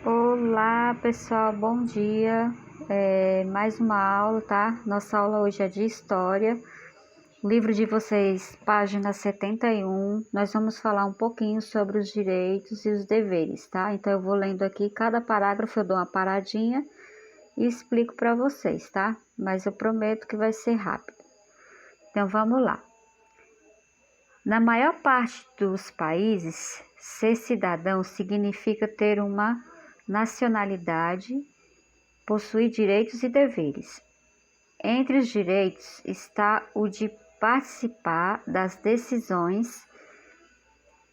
Olá pessoal, bom dia. Mais uma aula, tá? Nossa aula hoje é de História. Livro de vocês, página 71. Nós vamos falar um pouquinho sobre os direitos e os deveres, tá? Então eu vou lendo aqui, cada parágrafo eu dou uma paradinha e explico para vocês, tá? Mas eu prometo que vai ser rápido. Então vamos lá. Na maior parte dos países, ser cidadão significa ter uma nacionalidade, possuir direitos e deveres. Entre os direitos está o de participar das decisões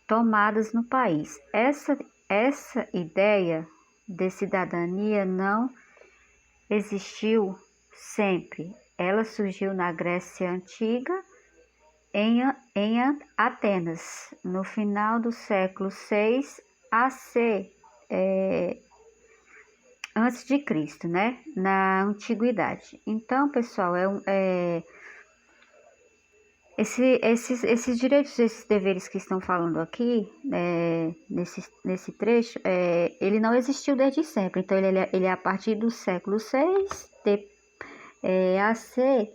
tomadas no país. Essa ideia de cidadania não existiu sempre. Ela surgiu na Grécia Antiga, em Atenas, no final do século 6 AC, antes de Cristo, né? Na antiguidade. Então, pessoal, esses direitos, esses deveres que estão falando aqui, nesse trecho, ele não existiu desde sempre. Então, ele é a partir do século 6 AC,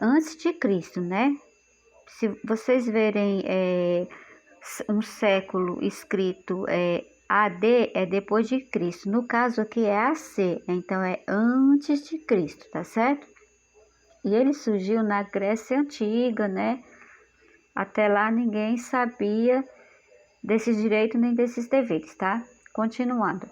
antes de Cristo, né? Se vocês verem um século escrito AD, é depois de Cristo. No caso aqui é AC, então é antes de Cristo, tá certo? E ele surgiu na Grécia Antiga, né? Até lá ninguém sabia desses direitos nem desses deveres, tá? Continuando.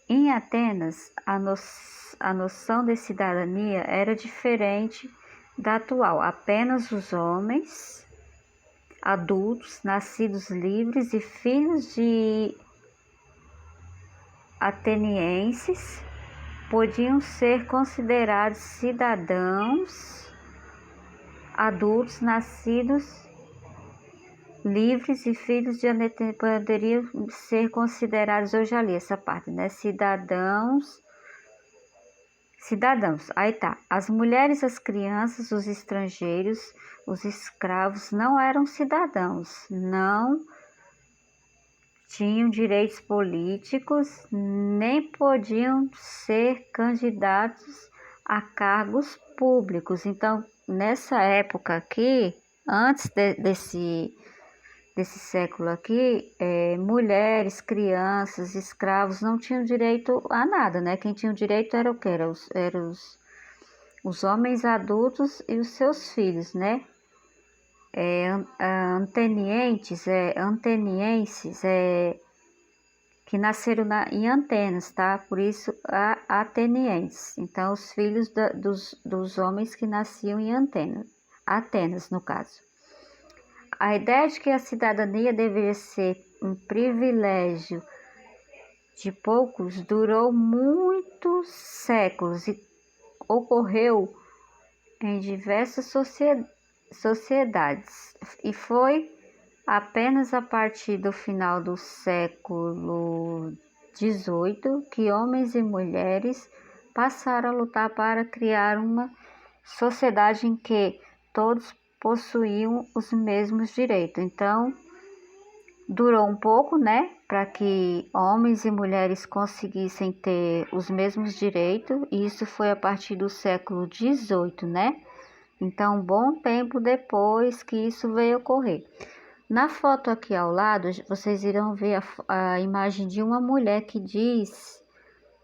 Em Atenas, a noção de cidadania era diferente da atual. Apenas os homens adultos, nascidos livres e filhos de atenienses podiam ser considerados cidadãos adultos, nascidos livres e filhos de atenienses poderiam ser considerados, eu já li essa parte, né? Cidadãos, aí tá. As mulheres, as crianças, os estrangeiros, os escravos não eram cidadãos, não tinham direitos políticos, nem podiam ser candidatos a cargos públicos. Então, nessa época aqui, antes desse século aqui, mulheres, crianças, escravos não tinham direito a nada, né? Quem tinha o direito era o quê? Eram os homens adultos e os seus filhos, né? Atenienses, que nasceram em Atenas, tá? Por isso, atenienses. Então, os filhos dos homens que nasciam em Atenas, no caso. A ideia de que a cidadania deveria ser um privilégio de poucos durou muitos séculos e ocorreu em diversas sociedades, e foi apenas a partir do final do século XVIII que homens e mulheres passaram a lutar para criar uma sociedade em que todos possuíam os mesmos direitos. Então, durou um pouco, né, para que homens e mulheres conseguissem ter os mesmos direitos, e isso foi a partir do século XVIII, né? Então, um bom tempo depois que isso veio ocorrer. Na foto aqui ao lado, vocês irão ver a imagem de uma mulher que diz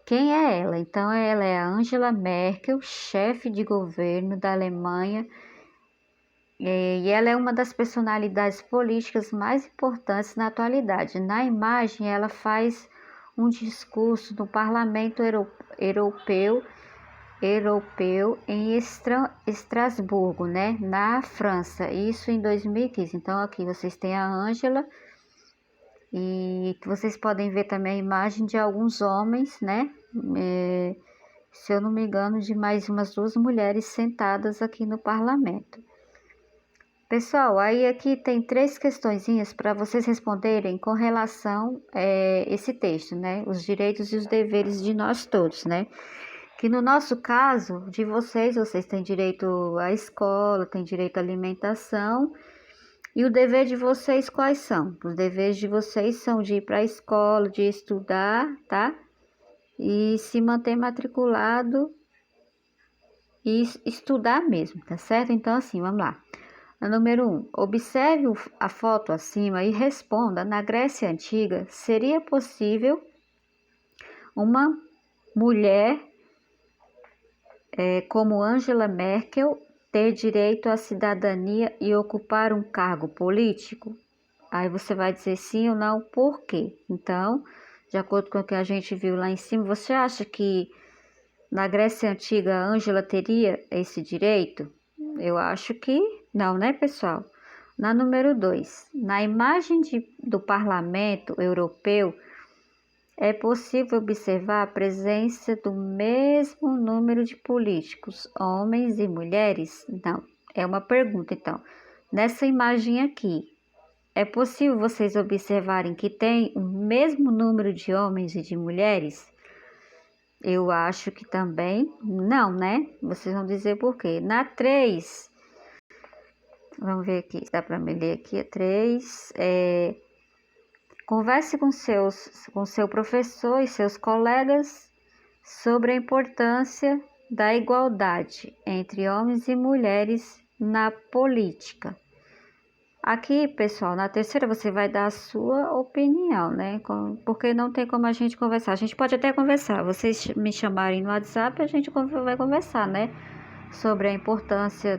quem é ela. Então, ela é a Angela Merkel, chefe de governo da Alemanha, e ela é uma das personalidades políticas mais importantes na atualidade. Na imagem, ela faz um discurso no Parlamento Europeu em Estrasburgo, né, na França, isso em 2015. Então aqui vocês têm a Ângela e vocês podem ver também a imagem de alguns homens, né, se eu não me engano, de mais umas 2 mulheres sentadas aqui no parlamento. Pessoal, aí aqui tem 3 questõezinhas para vocês responderem com relação a esse texto, né, os direitos e os deveres de nós todos, né. Que no nosso caso, de vocês têm direito à escola, têm direito à alimentação E o dever de vocês quais são? Os deveres de vocês são de ir para a escola, de estudar, tá? E se manter matriculado e estudar mesmo, tá certo? Então, assim, vamos lá. Número 1. Observe a foto acima e responda: na Grécia Antiga, seria possível uma mulher como Angela Merkel ter direito à cidadania e ocupar um cargo político? Aí você vai dizer sim ou não, por quê? Então, de acordo com o que a gente viu lá em cima, você acha que na Grécia Antiga a Ângela teria esse direito? Eu acho que não, né, pessoal? Na número 2, na imagem do Parlamento Europeu, é possível observar a presença do mesmo número de políticos, homens e mulheres? Não, é uma pergunta, então. Nessa imagem aqui, é possível vocês observarem que tem o mesmo número de homens e de mulheres? Eu acho que também não, né? Vocês vão dizer por quê. Na 3, vamos ver aqui, dá para me ler aqui, a 3, converse com seu professor e seus colegas sobre a importância da igualdade entre homens e mulheres na política. Aqui, pessoal, na terceira você vai dar a sua opinião, né? Porque não tem como a gente conversar. A gente pode até conversar. Vocês me chamarem no WhatsApp, a gente vai conversar, né? Sobre a importância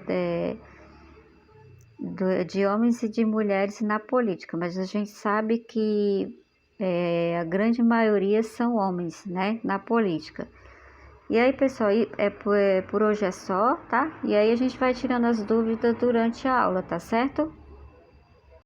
de homens e de mulheres na política. Mas a gente sabe que a grande maioria são homens, né? Na política. E aí, pessoal, por hoje é só, tá? E aí a gente vai tirando as dúvidas durante a aula, tá certo?